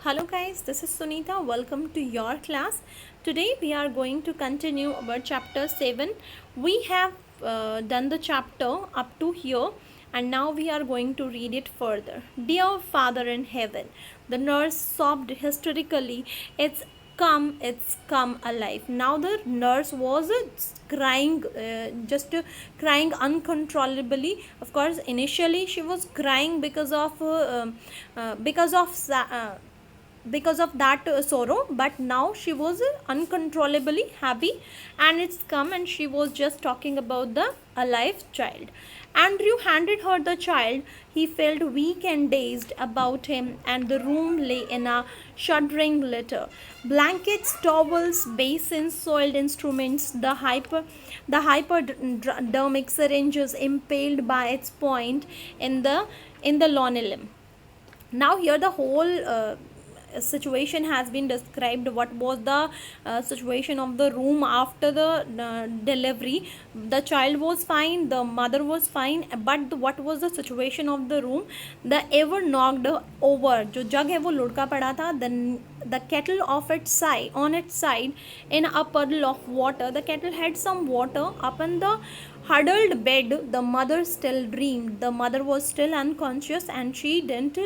Hello guys, this is Sunita. Welcome to your class. Today we are going to continue our chapter 7. We have done the chapter up to here and now we are going to read it further. Dear Father in heaven, the nurse sobbed hysterically. It's come alive. Now the nurse was crying, crying uncontrollably. Of course, initially she was crying because of that sorrow, but now she was uncontrollably happy, and it's come, and she was just talking about the alive child. Andrew handed her the child. He felt weak and dazed about him, and the room lay in a shuddering litter. Blankets, towels, basins, soiled instruments, the hypodermic syringes impaled by its point in the linoleum. Now here the whole situation has been described. What was the situation of the room after the delivery? The child was fine, the mother was fine, but what was the situation of the room? The ever knocked over जो जग है वो लुढ़का पड़ा था. The kettle of its side on its side in a puddle of water. The kettle had some water. Upon the huddled bed, the mother still dreamed. The mother was still unconscious, and she didn't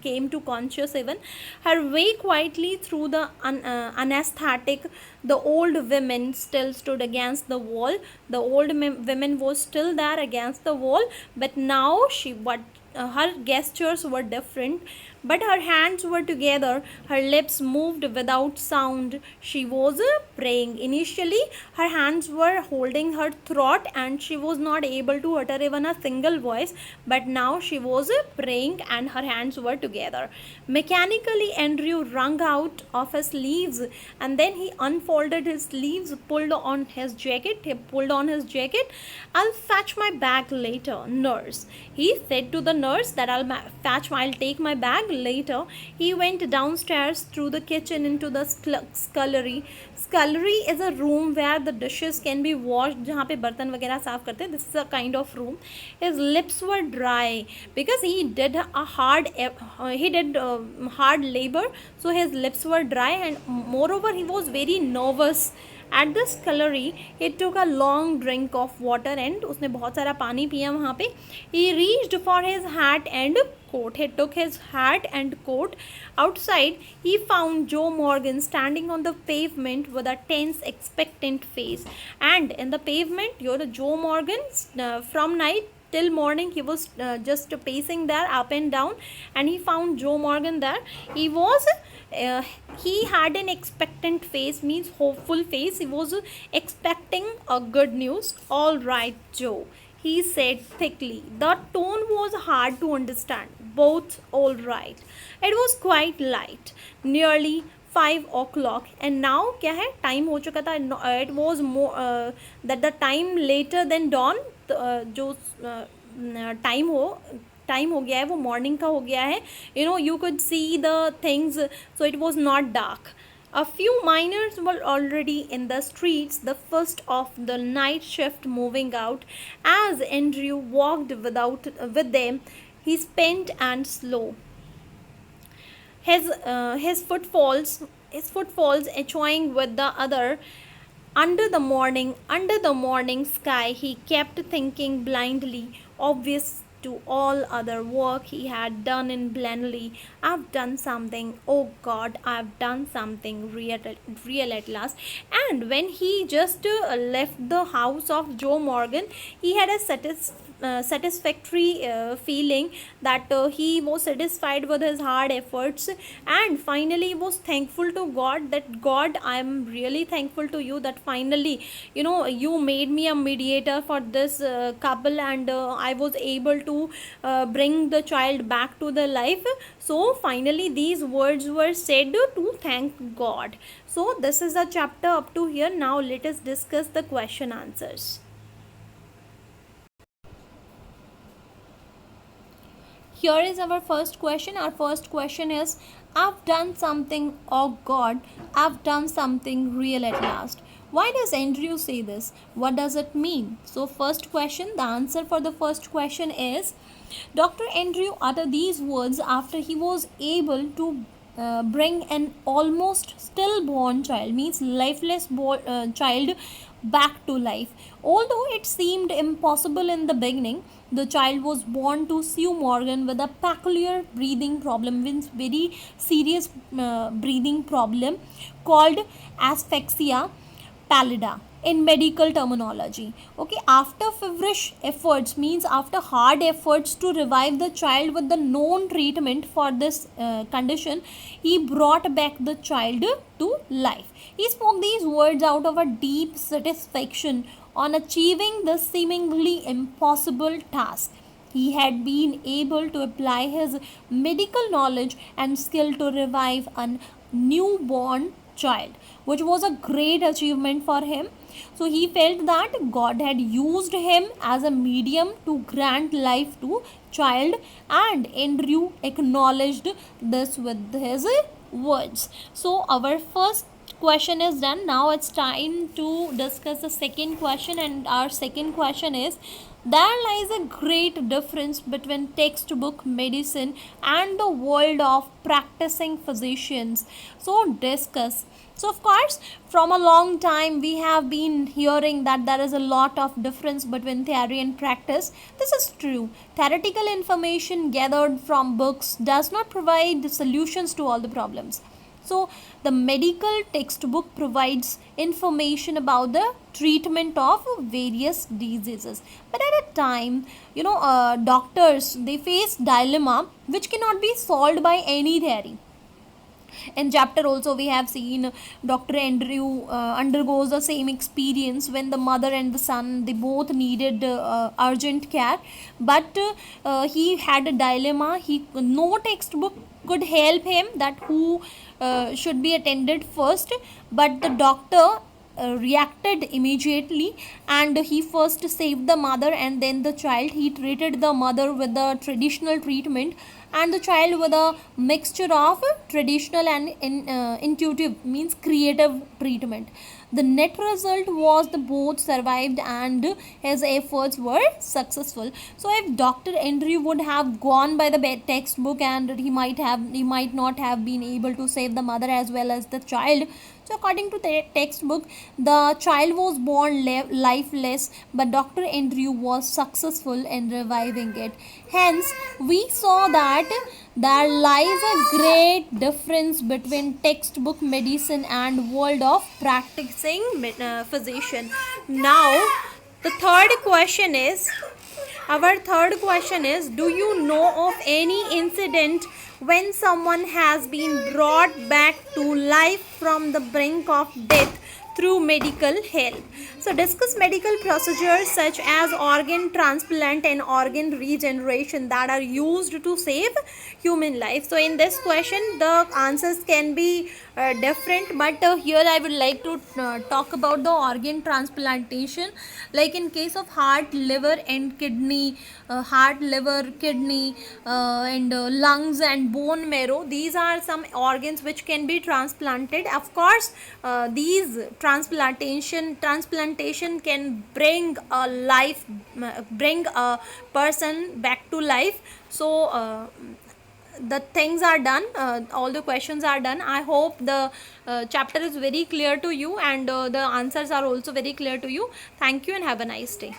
came to conscious even. Her way quietly through the anesthetic. The old women still stood against the wall. The old women was still there against the wall, but now her gestures were different, but her hands were together. Her lips moved without sound. She was praying. Initially, her hands were holding her throat and she was not able to utter even a single voice, but now she was praying and her hands were together. Mechanically, Andrew wrung out of his sleeves, and then he unfolded his sleeves, pulled on his jacket. He pulled on his jacket. I'll fetch my bag later, nurse. He said to the nurse that I'll take my bag later. He went downstairs through the kitchen into the scullery. Scullery is a room where the dishes can be washed, जहाँ पे बर्तन वगैरह साफ करते हैं. This is a kind of room. His lips were dry because he did hard labor, so his lips were dry, and moreover he was very nervous. At the scullery, he took a long drink of water and उसने बहुत सारा पानी पिया वहाँ पे. He reached for his hat and coat. He took his hat and coat. Outside, he found Joe Morgan standing on the pavement with a tense, expectant face. And in the pavement, Joe Morgan, from night till morning, he was just pacing there up and down, and he found Joe Morgan there. He had an expectant face, means hopeful face. He was expecting a good news. All right, Joe, he said thickly. The tone was hard to understand. Both all right. It was quite light, nearly 5 o'clock, and now क्या है, time हो चुका था. It was more that the time later than dawn. जो time हो गया है वो मॉर्निंग का हो गया है. You could see the things, so it was not dark. A few miners were already in the streets, the first of the night shift moving out. As Andrew walked with them, he spent and slow. His footfalls echoing with the other. Under the morning sky, he kept thinking blindly, obvious to all other work he had done in blindly. I've done something. Oh God, I've done something real at last. And when he just left the house of Joe Morgan, he had a satisfactory feeling that he was satisfied with his hard efforts, and finally he was thankful to God that God, I am really thankful to you that finally you made me a mediator for this couple, and I was able to bring the child back to the life. So finally these words were said to thank God. So this is the chapter up to here. Now let us discuss the question answers. Here is our first question. Our first question is, I've done something, oh God, I've done something real at last. Why does Andrew say this? What does it mean? So first question, the answer for the first question is, Dr. Andrew uttered these words after he was able to bring an almost stillborn child, means lifeless child, back to life. Although it seemed impossible in the beginning, the child was born to Sue Morgan with a peculiar breathing problem, means very serious breathing problem called asphyxia pallida in medical terminology. Okay, after feverish efforts, means after hard efforts to revive the child with the known treatment for this condition, he brought back the child to life. He spoke these words out of a deep satisfaction on achieving the seemingly impossible task. He had been able to apply his medical knowledge and skill to revive a newborn child, which was a great achievement for him. So he felt that God had used him as a medium to grant life to child, and Andrew acknowledged this with his words. So our first question is done. Now it's time to discuss the second question, and our second question is, there lies a great difference between textbook medicine and the world of practicing physicians. So discuss. So of course, from a long time we have been hearing that there is a lot of difference between theory and practice. This is true. Theoretical information gathered from books does not provide solutions to all the problems. So the medical textbook provides information about the treatment of various diseases. But at a time, doctors, they face dilemma which cannot be solved by any theory. In chapter also we have seen Dr. Andrew undergoes the same experience when the mother and the son, they both needed urgent care, but he had a dilemma. No textbook could help him that who should be attended first, but the doctor reacted immediately, and he first saved the mother and then the child. He treated the mother with the traditional treatment and the child with a mixture of traditional and intuitive, means creative treatment. The net result was the both survived and his efforts were successful. So if Dr. Andrew would have gone by the textbook, and he might not have been able to save the mother as well as the child. So according to the textbook, the child was born lifeless, but Dr. Andrew was successful in reviving it. Hence, we saw that there lies a great difference between textbook medicine and world of practicing physician. Now, the third question is, our third question is, do you know of any incident when someone has been brought back to life from the brink of death through medical help? So discuss medical procedures such as organ transplant and organ regeneration that are used to save human life. So in this question the answers can be different, but here I would like to talk about the organ transplantation. Like in case of heart, liver and kidney, and lungs and bone marrow, these are some organs which can be transplanted. Of course, these transplantation can bring a person back to life. So the things are done, all the questions are done. I hope the chapter is very clear to you, and the answers are also very clear to you. Thank you and have a nice day.